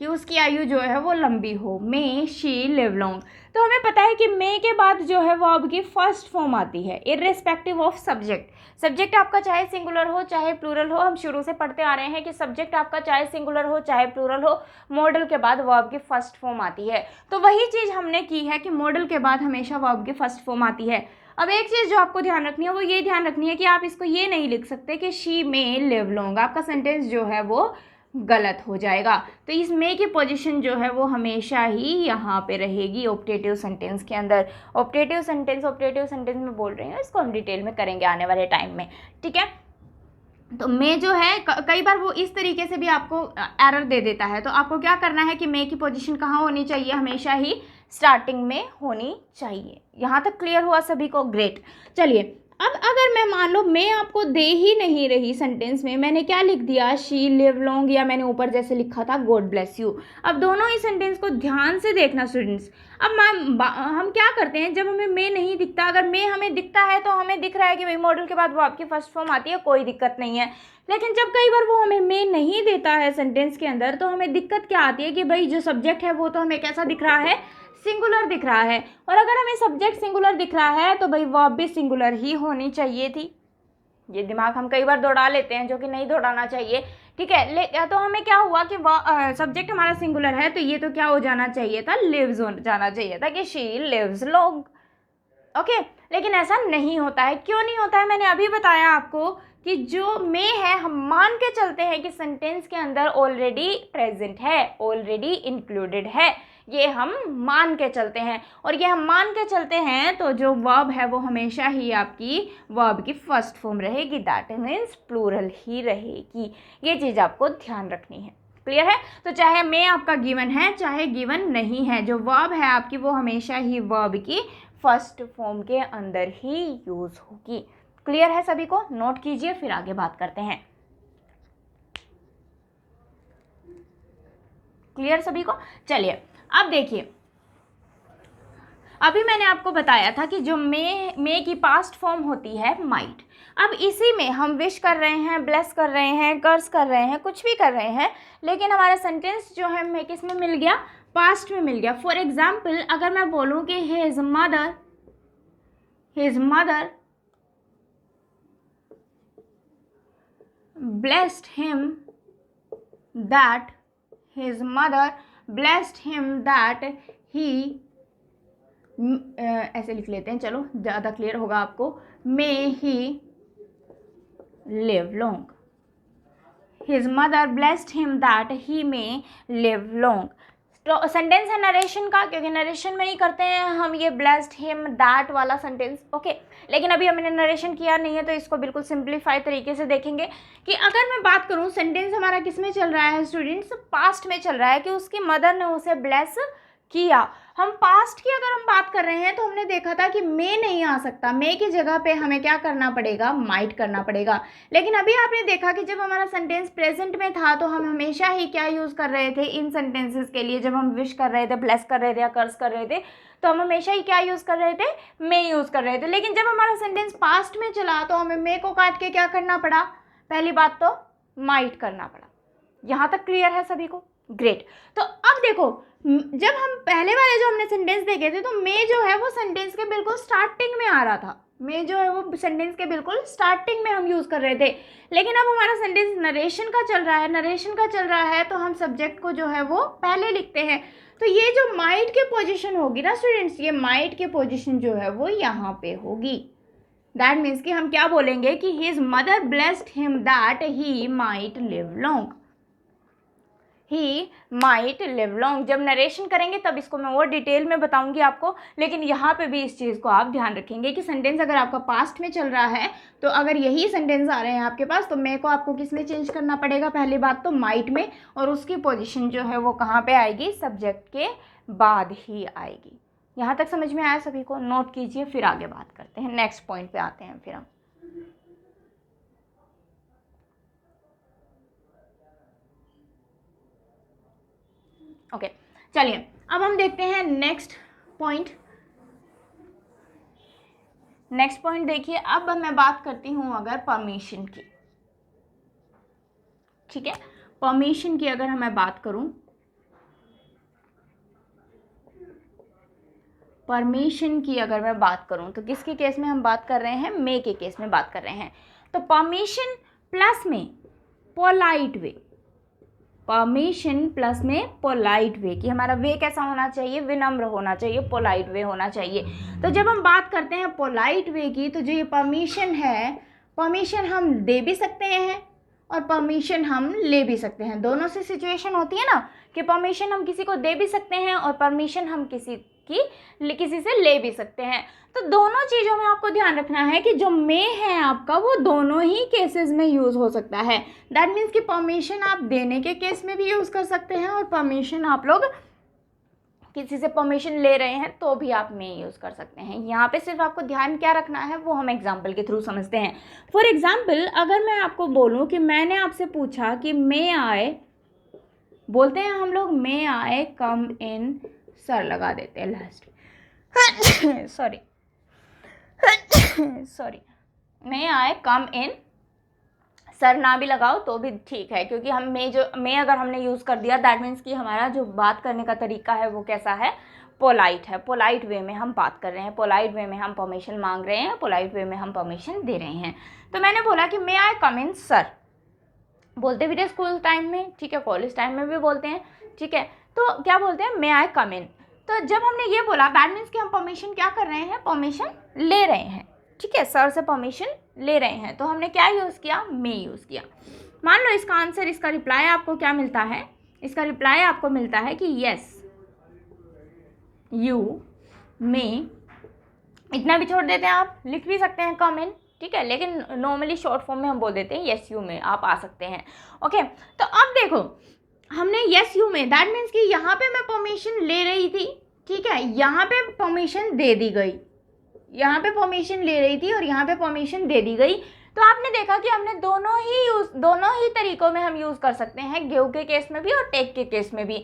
कि उसकी आयु जो है वो लंबी हो, मे शी लिव लॉन्ग, तो हमें पता है कि मे के बाद जो है वो आपकी फर्स्ट फॉर्म आती है इर्रेस्पेक्टिव ऑफ सब्जेक्ट। सब्जेक्ट आपका चाहे सिंगुलर हो चाहे प्लूरल हो, हम शुरू से पढ़ते आ रहे हैं कि सब्जेक्ट आपका चाहे सिंगुलर हो चाहे प्लूरल हो, मॉडल के बाद वर्ब की फर्स्ट फॉर्म आती है। तो वही चीज़ हमने की है कि मॉडल के बाद हमेशा वर्ब की फर्स्ट फॉर्म आती है। अब एक चीज़ जो आपको ध्यान रखनी है वो ये ध्यान रखनी है कि आप इसको ये नहीं लिख सकते कि शी मे लिव लॉन्ग, आपका सेंटेंस जो है वो गलत हो जाएगा। तो इस मे की पोजीशन जो है वो हमेशा ही यहाँ पे रहेगी ऑप्टेटिव सेंटेंस के अंदर। ऑप्टेटिव सेंटेंस में बोल रही हूँ, इसको हम डिटेल में करेंगे आने वाले टाइम में, ठीक है। तो मे जो है कई बार वो इस तरीके से भी आपको एरर दे देता है, तो आपको क्या करना है कि मे की पोजीशन कहाँ होनी चाहिए, हमेशा ही स्टार्टिंग में होनी चाहिए। यहाँ तक क्लियर हुआ सभी को? ग्रेट। चलिए अब अगर मैं मान लो मैं आपको दे ही नहीं रही सेंटेंस में, मैंने क्या लिख दिया, शी लिव लॉन्ग, या मैंने ऊपर जैसे लिखा था गॉड ब्लेस यू। अब दोनों ही सेंटेंस को ध्यान से देखना स्टूडेंट्स। अब हम क्या करते हैं, जब हमें मे नहीं दिखता, अगर मे हमें दिखता है तो हमें दिख रहा है कि भाई मॉडल के बाद वो आपकी फर्स्ट फॉर्म आती है, कोई दिक्कत नहीं है। लेकिन जब कई बार वो हमें मे नहीं देता है सेंटेंस के अंदर, तो हमें दिक्कत क्या आती है कि भाई जो सब्जेक्ट है वो तो हमें कैसा दिख रहा है, सिंगुलर दिख रहा है, और अगर हमें सब्जेक्ट सिंगुलर दिख रहा है तो भाई वर्ब भी सिंगुलर ही होनी चाहिए थी। ये दिमाग हम कई बार दौड़ा लेते हैं, जो कि नहीं दौड़ाना चाहिए, ठीक है। तो हमें क्या हुआ कि सब्जेक्ट हमारा सिंगुलर है, तो ये तो क्या हो जाना चाहिए था, लिव्स हो जाना चाहिए था कि शी लिव्स लॉन्ग, ओके। लेकिन ऐसा नहीं होता है। क्यों नहीं होता है, मैंने अभी बताया आपको कि जो मे है हम मान के चलते हैं कि सेंटेंस के अंदर ऑलरेडी प्रेजेंट है, ऑलरेडी इंक्लूडेड है, ये हम मान के चलते हैं। और ये हम मान के चलते हैं तो जो वर्ब है वो हमेशा ही आपकी वर्ब की फर्स्ट फॉर्म रहेगी, दैट मीन्स प्लूरल ही रहेगी। ये चीज़ आपको ध्यान रखनी है। क्लियर है। तो चाहे मे आपका गिवन है चाहे गिवन नहीं है, जो वर्ब है आपकी वो हमेशा ही वर्ब की फर्स्ट फॉर्म के अंदर ही यूज होगी। क्लियर है सभी को? नोट कीजिए, फिर आगे बात करते हैं। क्लियर सभी को? चलिए अब देखिए, अभी मैंने आपको बताया था कि जो मे की पास्ट फॉर्म होती है माइट। अब इसी में हम विश कर रहे हैं, ब्लेस कर रहे हैं, कर्स कर रहे हैं, कुछ भी कर रहे हैं, लेकिन हमारा सेंटेंस जो है हमें किस में मिल गया, पास्ट में मिल गया। फॉर एग्जाम्पल अगर मैं बोलूँ कि his mother blessed him that his mother blessed him that he ऐसे लिख लेते हैं, चलो ज़्यादा क्लियर होगा आपको, may he live long, his mother blessed him that he may live long। तो सेंटेंस है नरेशन का, क्योंकि नरेशन में ही करते हैं हम ये ब्लेस्ड हिम दैट वाला सेंटेंस, ओके। लेकिन अभी हमने नरेशन किया नहीं है तो इसको बिल्कुल सिंप्लीफाई तरीके से देखेंगे कि अगर मैं बात करूं सेंटेंस हमारा किस में चल रहा है स्टूडेंट्स, पास्ट में चल रहा है कि उसकी मदर ने उसे ब्लेस किया। हम पास्ट की अगर हम बात कर रहे हैं तो हमने देखा था कि मे नहीं आ सकता, मे की जगह पे हमें क्या करना पड़ेगा, माइट करना पड़ेगा। लेकिन अभी आपने देखा कि जब हमारा सेंटेंस प्रेजेंट में था तो हम हमेशा ही क्या यूज़ कर रहे थे इन सेंटेंसेस के लिए, जब हम विश कर रहे थे, ब्लेस कर रहे थे या कर्स कर रहे थे, तो हम हमेशा ही क्या यूज़ कर रहे थे, मे यूज़ कर रहे थे। लेकिन जब हमारा सेंटेंस पास्ट में चला तो हमें मे को काट के क्या करना पड़ा, पहली बात तो माइट करना पड़ा। यहाँ तक क्लियर है सभी को? ग्रेट। तो अब देखो, जब हम पहले वाले जो हमने सेंटेंस देखे थे तो मे जो है वो सेंटेंस के बिल्कुल स्टार्टिंग में आ रहा था, मे जो है वो सेंटेंस के बिल्कुल स्टार्टिंग में हम यूज़ कर रहे थे। लेकिन अब हमारा सेंटेंस नरेशन का चल रहा है तो हम सब्जेक्ट को जो है वो पहले लिखते हैं। तो ये जो माइट की पोजीशन होगी ना स्टूडेंट्स, ये माइट की पोजीशन जो है वो यहाँ पे होगी। दैट मीन्स कि हम क्या बोलेंगे कि his mother blessed him that he might live long. He might live long. जब नरेशन करेंगे तब इसको मैं और डिटेल में बताऊंगी आपको, लेकिन यहाँ पे भी इस चीज़ को आप ध्यान रखेंगे कि सेंटेंस अगर आपका पास्ट में चल रहा है तो अगर यही सेंटेंस आ रहे हैं आपके पास तो मे को आपको किस में चेंज करना पड़ेगा, पहली बात तो माइट में, और उसकी पोजीशन जो है वो कहाँ पे आएगी, सब्जेक्ट के बाद ही आएगी। यहाँ तक समझ में आया सभी को? नोट कीजिए, फिर आगे बात करते हैं, नेक्स्ट पॉइंट पे आते हैं फिर हम। ओके चलिए अब हम देखते हैं नेक्स्ट पॉइंट। नेक्स्ट पॉइंट देखिए, अब मैं बात करती हूं अगर परमिशन की, ठीक है, परमिशन की अगर मैं बात करूं, परमिशन की अगर मैं बात करूं तो किसके केस में हम बात कर रहे हैं, मे के केस में बात कर रहे हैं। तो परमिशन प्लस में पोलाइट वे, परमिशन प्लस में पोलाइट वे, कि हमारा वे कैसा होना चाहिए, विनम्र होना चाहिए, पोलाइट वे होना चाहिए। तो जब हम बात करते हैं पोलाइट वे की, तो जो ये परमिशन है, परमिशन हम दे भी सकते हैं और परमिशन हम ले भी सकते हैं। दोनों से सिचुएशन होती है ना, कि परमिशन हम किसी को दे भी सकते हैं और परमिशन हम किसी से ले भी सकते हैं। तो दोनों चीज़ों में आपको ध्यान रखना है कि जो मे है आपका वो दोनों ही केसेस में यूज़ हो सकता है। दैट मीन्स कि परमिशन आप देने के केस में भी यूज़ कर सकते हैं और परमिशन आप लोग किसी से परमिशन ले रहे हैं तो भी आप मे यूज़ कर सकते हैं। यहाँ पे सिर्फ आपको ध्यान क्या रखना है वो हम एग्जाम्पल के थ्रू समझते हैं। फॉर एग्जाम्पल अगर मैं आपको बोलूँ कि मैंने आपसे पूछा कि मे आए, बोलते हैं हम लोग मे आए कम इन, सर लगा देते हैं लास्ट सॉरी मे आए कम इन, सर ना भी लगाओ तो भी ठीक है, क्योंकि हम मे अगर हमने यूज़ कर दिया दैट मीन्स कि हमारा जो बात करने का तरीका है वो कैसा है, पोलाइट है। पोलाइट वे में हम बात कर रहे हैं, पोलाइट वे में हम परमिशन मांग रहे हैं, पोलाइट वे में हम परमिशन दे रहे हैं। तो मैंने बोला कि मे आई कम इन सर, बोलते भी थे स्कूल टाइम में, ठीक है, कॉलेज टाइम में भी बोलते हैं, ठीक है। तो क्या बोलते हैं, मे आई कम इन। तो जब हमने ये बोला दैट मीन्स कि हम परमिशन क्या कर रहे हैं, परमिशन ले रहे हैं, ठीक है, सर से परमिशन ले रहे हैं। तो हमने क्या यूज़ किया, मे यूज़ किया। मान लो इसका आंसर, इसका रिप्लाई आपको क्या मिलता है, इसका रिप्लाई आपको मिलता है कि यस यू मे, इतना भी छोड़ देते हैं, आप लिख भी सकते हैं कम इन, ठीक है, लेकिन नॉर्मली शॉर्ट फॉर्म में हम बोल देते हैं यस यू में, आप आ सकते हैं। ओके, तो अब देखो हमने यस यू में, दैट मीन्स कि यहाँ पे मैं परमिशन ले रही थी, ठीक है, यहाँ पे परमिशन दे दी गई, यहाँ पे परमिशन ले रही थी और यहाँ पे परमिशन दे दी गई। तो आपने देखा कि हमने दोनों ही तरीकों में हम यूज़ कर सकते हैं, गिव के केस में भी और टेक के केस में भी।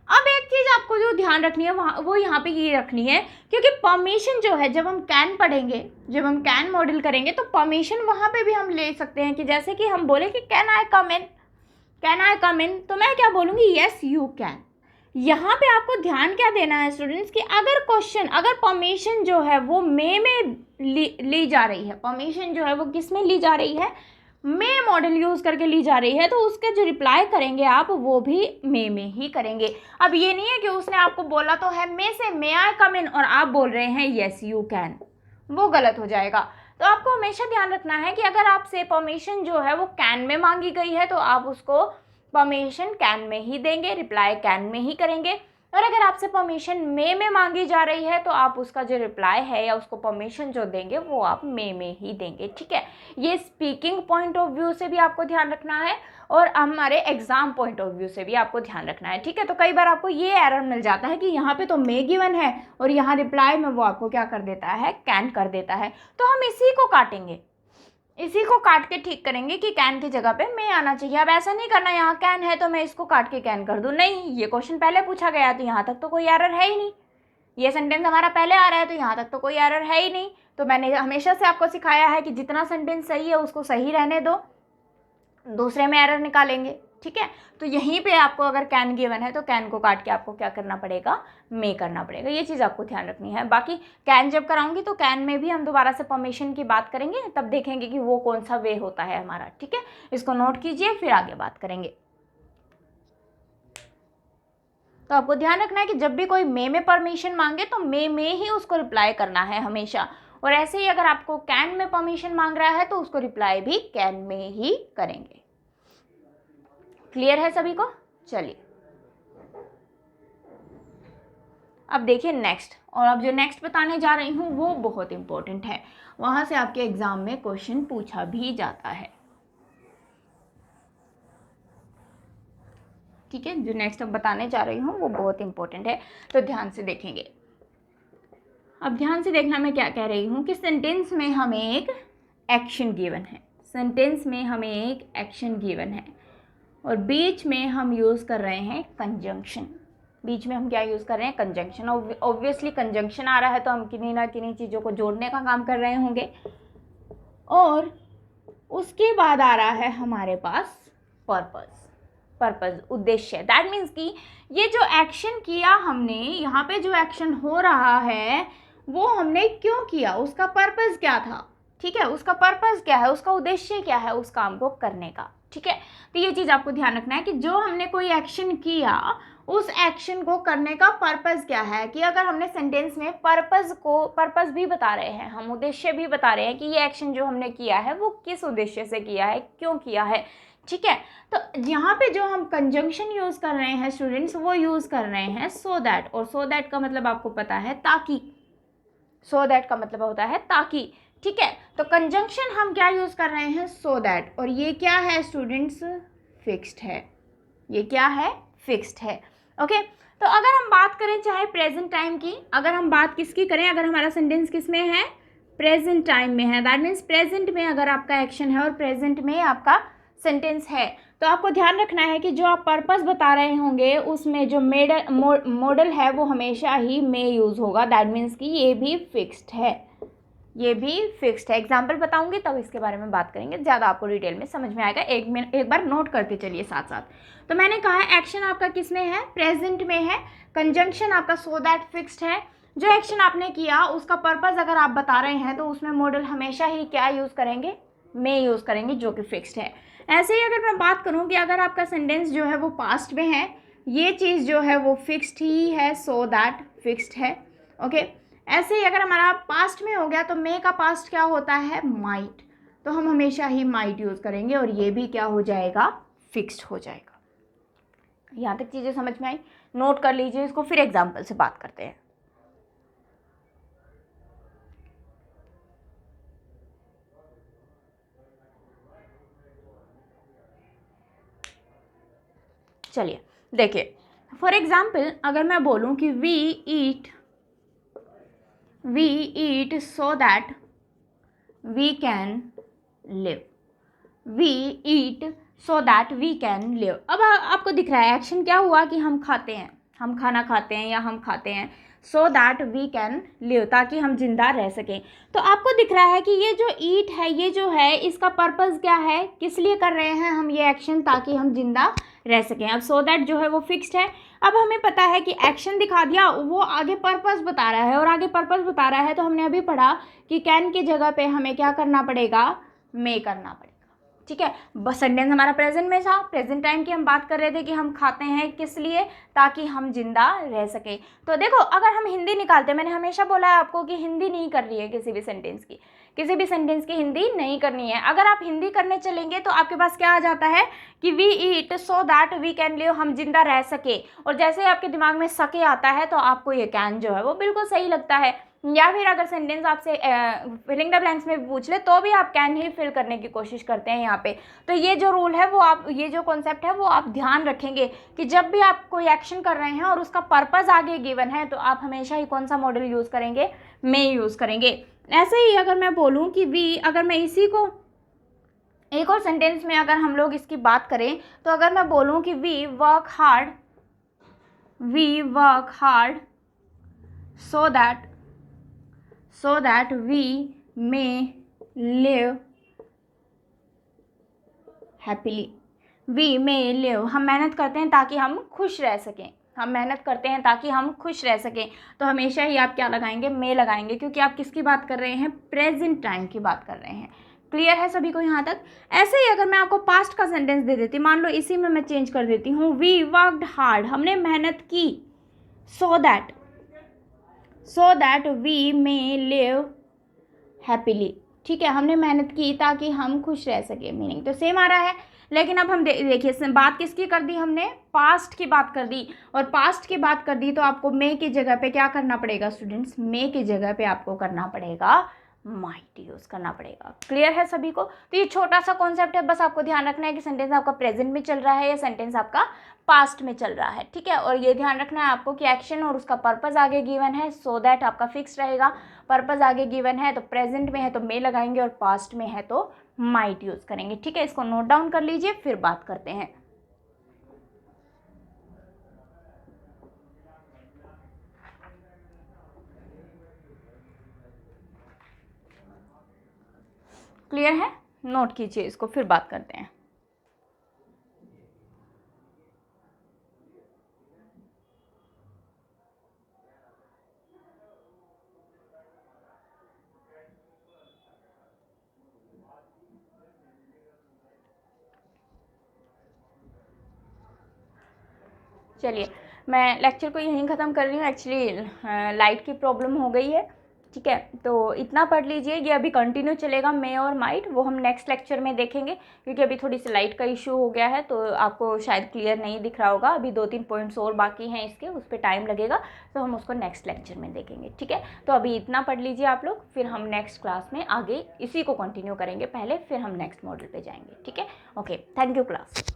अब एक चीज़ आपको जो ध्यान रखनी है वो यहाँ पे ये रखनी है, क्योंकि परमिशन जो है जब हम कैन पढ़ेंगे, जब हम कैन मॉडल करेंगे तो परमिशन वहाँ पे भी हम ले सकते हैं, कि जैसे कि हम बोले कि can I come in, can I कम इन, तो मैं क्या बोलूँगी, यस यू कैन। यहाँ पे आपको ध्यान क्या देना है स्टूडेंट्स, कि अगर परमिशन जो है वो मे में ली जा रही है, परमिशन जो है वो किस में ली जा रही है, मे मॉडल यूज़ करके ली जा रही है, तो उसके जो रिप्लाई करेंगे आप वो भी मे में ही करेंगे। अब ये नहीं है कि उसने आपको बोला तो है मे से, मे आई कम इन, और आप बोल रहे हैं यस यू कैन, वो गलत हो जाएगा। तो आपको हमेशा ध्यान रखना है कि अगर आपसे परमिशन जो है वो कैन में मांगी गई है तो आप उसको परमिशन कैन में ही देंगे, रिप्लाई कैन में ही करेंगे। और अगर आपसे परमिशन मे में मांगी जा रही है तो आप उसका जो रिप्लाई है या उसको परमिशन जो देंगे वो आप मे में ही देंगे, ठीक है। ये स्पीकिंग पॉइंट ऑफ व्यू से भी आपको ध्यान रखना है और हमारे एग्जाम पॉइंट ऑफ व्यू से भी आपको ध्यान रखना है, ठीक है। तो कई बार आपको ये एरर मिल जाता है कि यहाँ पे तो मे गिवन है और यहाँ रिप्लाई में वो आपको क्या कर देता है, कैन कर देता है। तो हम इसी को काटेंगे, इसी को काट के ठीक करेंगे कि कैन की जगह पे मे आना चाहिए। अब ऐसा नहीं करना यहाँ कैन है तो मैं इसको काट के कैन कर दूँ, नहीं, ये क्वेश्चन पहले पूछा गया तो यहाँ तक तो कोई एरर है ही नहीं, ये सेंटेंस हमारा पहले आ रहा है तो यहाँ तक तो कोई एरर है ही नहीं। तो मैंने हमेशा से आपको सिखाया है कि जितना सेंटेंस सही है उसको सही रहने दो, दूसरे में एरर निकालेंगे, ठीक है। तो यहीं पे आपको अगर कैन गिवन है तो कैन को काट के आपको क्या करना पड़ेगा, मे करना पड़ेगा, ये चीज़ आपको ध्यान रखनी है। बाकी कैन जब कराऊंगी तो कैन में भी हम दोबारा से परमिशन की बात करेंगे, तब देखेंगे कि वो कौन सा वे होता है हमारा, ठीक है। इसको नोट कीजिए, फिर आगे बात करेंगे। तो आपको ध्यान रखना है कि जब भी कोई मे में परमिशन मांगे तो मे में ही उसको रिप्लाई करना है हमेशा, और ऐसे ही अगर आपको कैन में परमिशन मांग रहा है तो उसको रिप्लाई भी कैन में ही करेंगे। क्लियर है सभी को? चलिए अब देखिए नेक्स्ट, और अब जो नेक्स्ट बताने जा रही हूँ वो बहुत इंपॉर्टेंट है, वहाँ से आपके एग्जाम में क्वेश्चन पूछा भी जाता है। ठीक है, जो नेक्स्ट अब बताने जा रही हूँ वो बहुत इंपॉर्टेंट है, तो ध्यान से देखेंगे। अब ध्यान से देखना मैं क्या कह रही हूँ कि सेंटेंस में हमें एक एक्शन गिवन है, सेंटेंस में हमें एक एक्शन गिवन है, और बीच में हम यूज़ कर रहे हैं कंजंक्शन। बीच में हम क्या यूज़ कर रहे हैं? कंजंक्शन। ऑब्वियसली कंजंक्शन आ रहा है तो हम किन्हीं ना किन्हीं चीज़ों को जोड़ने का काम कर रहे होंगे, और उसके बाद आ रहा है हमारे पास पर्पस, उद्देश्य। दैट मीन्स कि ये जो एक्शन किया हमने, यहाँ पे जो एक्शन हो रहा है वो हमने क्यों किया, उसका पर्पस क्या था। ठीक है, उसका पर्पस क्या है, उसका उद्देश्य क्या है उस काम को करने का। ठीक है, तो ये चीज़ आपको ध्यान रखना है कि जो हमने कोई एक्शन किया उस एक्शन को करने का पर्पस क्या है। कि अगर हमने सेंटेंस में पर्पस भी बता रहे हैं, हम उद्देश्य भी बता रहे हैं कि ये एक्शन जो हमने किया है वो किस उद्देश्य से किया है, क्यों किया है। ठीक है, तो यहाँ पे जो हम कंजंक्शन यूज़ कर रहे हैं स्टूडेंट्स, वो यूज़ कर रहे हैं सो दैट, और सो दैट का मतलब आपको पता है ताकि, सो दैट का मतलब होता है ताकि। ठीक है, तो कंजंक्शन हम क्या यूज़ कर रहे हैं? सो दैट, और ये क्या है स्टूडेंट्स? फिक्स्ड है। ये क्या है? फिक्स्ड है। ओके, तो अगर हम बात करें चाहे प्रेजेंट टाइम की, अगर हम बात किसकी करें, अगर हमारा सेंटेंस किस में है? प्रेजेंट टाइम में है। दैट मीन्स प्रेजेंट में अगर आपका एक्शन है और प्रेजेंट में आपका सेंटेंस है, तो आपको ध्यान रखना है कि जो आप पर्पस बता रहे होंगे उसमें जो मॉडल है वो हमेशा ही में यूज़ होगा। दैट मीन्स कि ये भी फिक्स्ड है, ये भी फिक्स्ड है। एग्जाम्पल बताऊंगी तब इसके बारे में बात करेंगे, ज़्यादा आपको डिटेल में समझ में आएगा। एक बार नोट करते चलिए साथ साथ। तो मैंने कहा है एक्शन आपका किस में है? प्रेजेंट में है। कंजंक्शन आपका सो दैट फिक्स्ड है। जो एक्शन आपने किया उसका पर्पस अगर आप बता रहे हैं तो उसमें मॉडल हमेशा ही क्या यूज़ करेंगे? में यूज़ करेंगे, जो कि फिक्स्ड है। ऐसे ही अगर मैं बात करूँ कि अगर आपका सेंटेंस जो है वो पास्ट में है, ये चीज़ जो है वो फिक्स्ड ही है, सो दैट फिक्स्ड है। ओके, ऐसे ही अगर हमारा पास्ट में हो गया तो मे का पास्ट क्या होता है? माइट, तो हम हमेशा ही माइट यूज़ करेंगे, और ये भी क्या हो जाएगा? फिक्स्ड हो जाएगा। यहाँ तक चीज़ें समझ में आई? नोट कर लीजिए इसको, फिर एग्जाम्पल से बात करते हैं। चलिए देखिए, फॉर एग्जाम्पल अगर मैं बोलूँ कि we eat so that we can live, we eat so that we can live. अब आपको दिख रहा है एक्शन क्या हुआ कि हम खाते हैं, हम खाना खाते हैं या हम खाते हैं so that we can live, ताकि हम जिंदा रह सकें। तो आपको दिख रहा है कि ये जो ईट है, ये जो है इसका पर्पस क्या है, किस लिए कर रहे हैं हम ये एक्शन? ताकि हम जिंदा रह सकें। अब सो दैट जो है वो फिक्स्ड है। अब हमें पता है कि एक्शन दिखा दिया, वो आगे पर्पस बता रहा है, और आगे पर्पस बता रहा है तो हमने अभी पढ़ा कि कैन की जगह पे हमें क्या करना पड़ेगा? मे करना पड़ेगा। ठीक है, बस सेंटेंस हमारा प्रेजेंट में था, प्रेजेंट टाइम की हम बात कर रहे थे कि हम खाते हैं किस लिए? ताकि हम जिंदा रह सके। तो देखो, अगर हम हिंदी निकालते, मैंने हमेशा बोला है आपको कि हिंदी नहीं कर रही है किसी भी सेंटेंस की, किसी भी सेंटेंस की हिंदी नहीं करनी है। अगर आप हिंदी करने चलेंगे तो आपके पास क्या आ जाता है कि we eat so that we can live, हम जिंदा रह सके, और जैसे ही आपके दिमाग में सके आता है तो आपको ये कैन जो है वो बिल्कुल सही लगता है। या फिर अगर सेंटेंस आपसे फिलिंग द ब्लैंक्स में पूछ ले तो भी आप कैन ही फिल करने की कोशिश करते हैं यहाँ पे। तो ये जो रूल है वो आप, ये जो कॉन्सेप्ट है वो आप ध्यान रखेंगे कि जब भी आप कोई एक्शन कर रहे हैं और उसका पर्पस आगे गिवन है तो आप हमेशा ही कौन सा मॉडल यूज़ करेंगे? मे यूज़ करेंगे। ऐसे ही अगर मैं बोलूँ कि वी, अगर मैं इसी को एक और सेंटेंस में अगर हम लोग इसकी बात करें, तो अगर मैं बोलूँ कि we work hard so that we may live happily, we may live, हम मेहनत करते हैं ताकि हम खुश रह सकें, हम मेहनत करते हैं ताकि हम खुश रह सकें। तो हमेशा ही आप क्या लगाएंगे? मे लगाएंगे, क्योंकि आप किसकी बात कर रहे हैं? प्रेजेंट टाइम की बात कर रहे हैं। क्लियर है सभी को यहाँ तक? ऐसे ही अगर मैं आपको पास्ट का सेंटेंस दे देती, मान लो इसी में मैं चेंज कर देती हूँ, वी वर्कड हार्ड, हमने मेहनत की, so that we may live happily. ठीक है, हमने मेहनत की ताकि हम खुश रह सके, मीनिंग तो सेम आ रहा है। लेकिन अब हम देखिए बात किसकी कर दी हमने, पास्ट की बात कर दी, और पास्ट की बात कर दी तो आपको मे की जगह पे क्या करना पड़ेगा स्टूडेंट्स, मे की जगह पे आपको करना पड़ेगा माइट यूज़ करना पड़ेगा। क्लियर है सभी को? तो ये छोटा सा कॉन्सेप्ट है, बस आपको ध्यान रखना है कि सेंटेंस आपका प्रेजेंट में चल रहा है या सेंटेंस आपका पास्ट में चल रहा है, ठीक है। और ये ध्यान रखना है आपको कि एक्शन और उसका पर्पस आगे गिवन है, सो दैट आपका फिक्स रहेगा। पर्पस आगे गिवन है तो प्रेजेंट में है तो मे लगाएंगे और पास्ट में है तो माइट यूज़ करेंगे, ठीक है। इसको नोट डाउन कर लीजिए, फिर बात करते हैं। क्लियर है? नोट कीजिए इसको, फिर बात करते हैं। चलिए मैं लेक्चर को यहीं ख़त्म कर रही हूँ। एक्चुअली लाइट की प्रॉब्लम हो गई है, ठीक है। तो इतना पढ़ लीजिए, ये अभी कंटिन्यू चलेगा मे और माइट, वो हम नेक्स्ट लेक्चर में देखेंगे, क्योंकि अभी थोड़ी सी लाइट का इशू हो गया है तो आपको शायद क्लियर नहीं दिख रहा होगा। अभी 2-3 पॉइंट्स और बाकी हैं इसके, उस पर टाइम लगेगा, तो हम उसको नेक्स्ट लेक्चर में देखेंगे, ठीक है। तो अभी इतना पढ़ लीजिए आप लोग, फिर हम नेक्स्ट क्लास में आगे इसी को कंटिन्यू करेंगे पहले, फिर हम नेक्स्ट मॉडल पर जाएंगे, ठीक है। Okay, thank you class.